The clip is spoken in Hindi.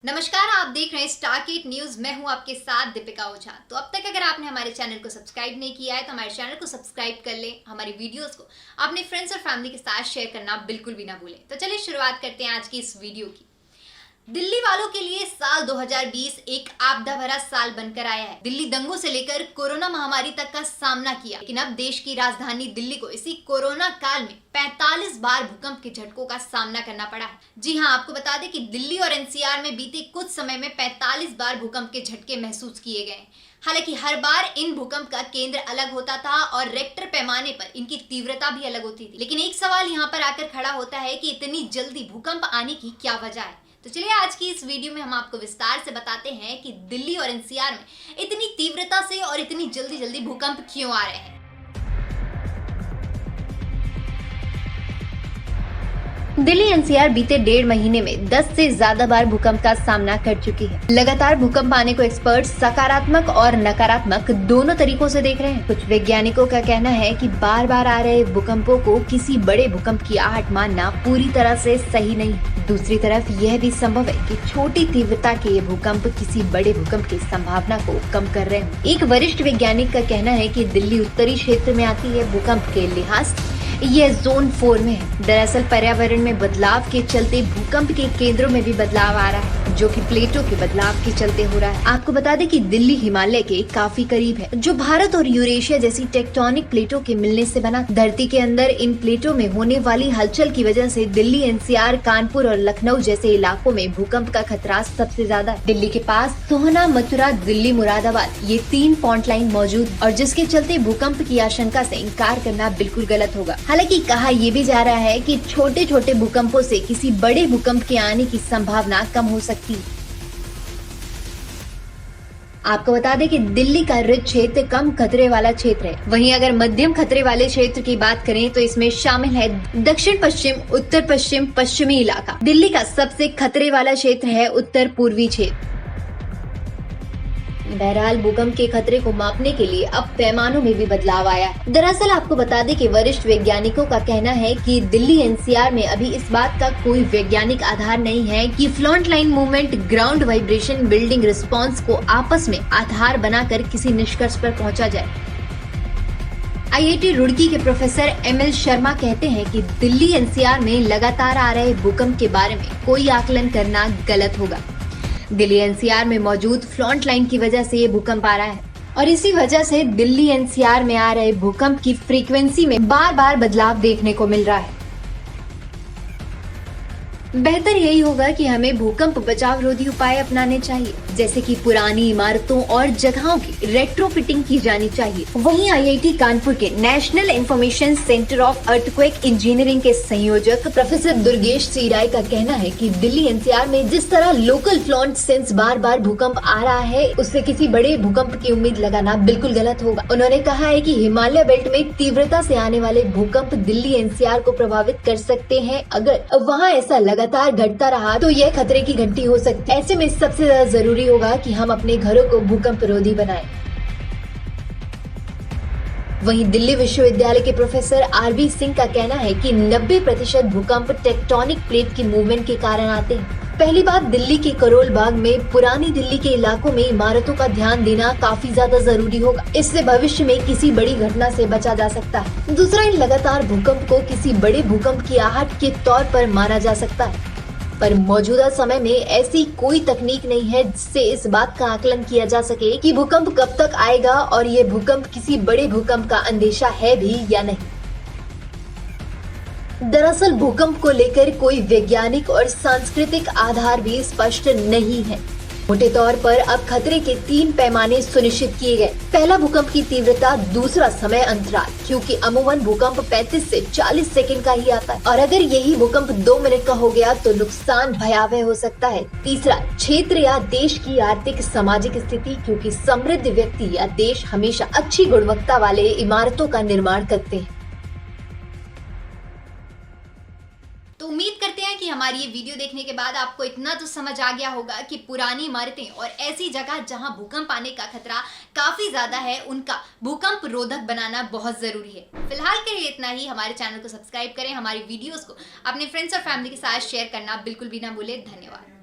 नमस्कार, आप देख रहे हैं स्टारकिड न्यूज। मैं हूं आपके साथ दीपिका ओझा। तो अब तक अगर आपने हमारे चैनल को सब्सक्राइब नहीं किया है तो हमारे चैनल को सब्सक्राइब कर लें। हमारी वीडियोस को अपने फ्रेंड्स और फैमिली के साथ शेयर करना बिल्कुल भी ना भूलें। तो चलिए शुरुआत करते हैं आज की इस वीडियो की। दिल्ली वालों के लिए साल 2020 एक आपदा भरा साल बनकर आया है। दिल्ली दंगों से लेकर कोरोना महामारी तक का सामना किया, लेकिन अब देश की राजधानी दिल्ली को इसी कोरोना काल में 45 बार भूकंप के झटकों का सामना करना पड़ा है। जी हां, आपको बता दें कि दिल्ली और एनसीआर में बीते कुछ समय में 45 बार भूकंप के झटके महसूस किए गए। हालांकि हर बार इन भूकंप का केंद्र अलग होता था और रेक्टर पैमाने पर इनकी तीव्रता भी अलग होती थी। लेकिन एक सवाल यहाँ पर आकर खड़ा होता है कि इतनी जल्दी भूकंप आने की क्या वजह है। तो चलिए आज की इस वीडियो में हम आपको विस्तार से बताते हैं कि दिल्ली और एनसीआर में इतनी तीव्रता से और इतनी जल्दी भूकंप क्यों आ रहे हैं। दिल्ली एनसीआर बीते 1.5 महीने में 10 से ज्यादा बार भूकंप का सामना कर चुकी है। लगातार भूकंप आने को एक्सपर्ट सकारात्मक और नकारात्मक दोनों तरीकों से देख रहे हैं। कुछ वैज्ञानिकों का कहना है कि बार बार आ रहे भूकंपों को किसी बड़े भूकंप की आहट मानना पूरी तरह से सही नहीं। दूसरी तरफ यह भी संभव है कि छोटी तीव्रता के ये भूकंप किसी बड़े भूकंप की संभावना को कम कर रहे हैं। एक वरिष्ठ वैज्ञानिक का कहना है कि दिल्ली उत्तरी क्षेत्र में आती है। भूकंप के लिहाज यह जोन 4 में है। दरअसल पर्यावरण में बदलाव के चलते भूकंप के केंद्रों में भी बदलाव आ रहा है, जो कि प्लेटों के बदलाव के चलते हो रहा है। आपको बता दें कि दिल्ली हिमालय के काफी करीब है, जो भारत और यूरेशिया जैसी टेक्टोनिक प्लेटों के मिलने से बना। धरती के अंदर इन प्लेटों में होने वाली हलचल की वजह से दिल्ली, एनसीआर, कानपुर और लखनऊ जैसे इलाकों में भूकंप का खतरा सबसे ज्यादा है। दिल्ली के पास सोहना, मथुरा, दिल्ली, मुरादाबाद ये 3 फॉल्ट लाइन मौजूद और जिसके चलते भूकंप की आशंका से इंकार करना बिल्कुल गलत होगा। हालांकि कहा यह भी जा रहा है कि छोटे छोटे भूकंपों से किसी बड़े भूकंप के आने की संभावना कम हो सकती है। आपको बता दें कि दिल्ली का रिच क्षेत्र कम खतरे वाला क्षेत्र है। वहीं अगर मध्यम खतरे वाले क्षेत्र की बात करें तो इसमें शामिल है दक्षिण पश्चिम, उत्तर पश्चिम, पश्चिमी इलाका। दिल्ली का सबसे खतरे वाला क्षेत्र है उत्तर पूर्वी क्षेत्र। बहरहाल भूकंप के खतरे को मापने के लिए अब पैमानों में भी बदलाव आया है। दरअसल आपको बता दें कि वरिष्ठ वैज्ञानिकों का कहना है कि दिल्ली एनसीआर में अभी इस बात का कोई वैज्ञानिक आधार नहीं है कि front line movement, ground vibration, building response को आपस में आधार बनाकर किसी निष्कर्ष पर पहुंचा जाए। आईआईटी रुड़की के प्रोफेसर एमएल शर्मा कहते हैं कि दिल्ली एनसीआर में लगातार आ रहे भूकंप के बारे में कोई आकलन करना गलत होगा। दिल्ली एनसीआर में मौजूद फ्रंट लाइन की वजह से ये भूकंप आ रहा है और इसी वजह से दिल्ली एनसीआर में आ रहे भूकंप की फ्रीक्वेंसी में बार बार बदलाव देखने को मिल रहा है। बेहतर यही होगा कि हमें भूकंप बचाव रोधी उपाय अपनाने चाहिए, जैसे कि पुरानी इमारतों और जगहों की रेट्रोफिटिंग की जानी चाहिए। वहीं आईआईटी कानपुर के national information centre of earthquake engineering के संयोजक प्रोफेसर दुर्गेश सी राय का कहना है कि दिल्ली एनसीआर में जिस तरह लोकल फ्लॉन्ट सेंस बार बार भूकंप आ रहा है, उससे किसी बड़े भूकंप की उम्मीद लगाना बिल्कुल गलत होगा। उन्होंने कहा है कि हिमालय बेल्ट में तीव्रता से आने वाले भूकंप दिल्ली एनसीआर को प्रभावित कर सकते हैं। अगर वहाँ ऐसा लगातार घटता रहा तो यह खतरे की घंटी हो सकती है। ऐसे में सबसे ज्यादा जरूरी होगा कि हम अपने घरों को भूकंप रोधी बनाएं। वहीं दिल्ली विश्वविद्यालय के प्रोफेसर आरबी सिंह का कहना है कि 90% भूकंप टेक्टोनिक प्लेट की मूवमेंट के कारण आते हैं। पहली बात, दिल्ली के करोल बाग में पुरानी दिल्ली के इलाकों में इमारतों का ध्यान देना काफी ज्यादा जरूरी होगा। इससे भविष्य में किसी बड़ी घटना से बचा जा सकता है। दूसरा, इन लगातार भूकंप को किसी बड़े भूकंप की आहट के तौर पर माना जा सकता है, पर मौजूदा समय में ऐसी कोई तकनीक नहीं है जिससे इस बात का आकलन किया जा सके कि भूकंप कब तक आएगा और ये भूकंप किसी बड़े भूकंप का अंदेशा है भी या नहीं। दरअसल भूकंप को लेकर कोई वैज्ञानिक और सांस्कृतिक आधार भी स्पष्ट नहीं है। मोटे तौर पर अब खतरे के 3 पैमाने सुनिश्चित किए गए। पहला, भूकंप की तीव्रता। दूसरा, समय अंतराल, क्योंकि अमूमन भूकंप 35 से 40 सेकंड का ही आता है और अगर यही भूकंप 2 मिनट का हो गया तो नुकसान भयावह हो सकता है। तीसरा, क्षेत्र या देश की आर्थिक सामाजिक स्थिति, क्योंकि समृद्ध व्यक्ति या देश हमेशा अच्छी गुणवत्ता वाले इमारतों का निर्माण करते हैं। तो उम्मीद करते हैं कि हमारी ये वीडियो देखने के बाद आपको इतना तो समझ आ गया होगा कि पुरानी इमारतें और ऐसी जगह जहां भूकंप आने का खतरा काफी ज्यादा है, उनका भूकंप रोधक बनाना बहुत जरूरी है। फिलहाल के लिए इतना ही। हमारे चैनल को सब्सक्राइब करें, हमारी वीडियोस को अपने फ्रेंड्स और फैमिली के साथ शेयर करना बिल्कुल भी ना भूलें। धन्यवाद।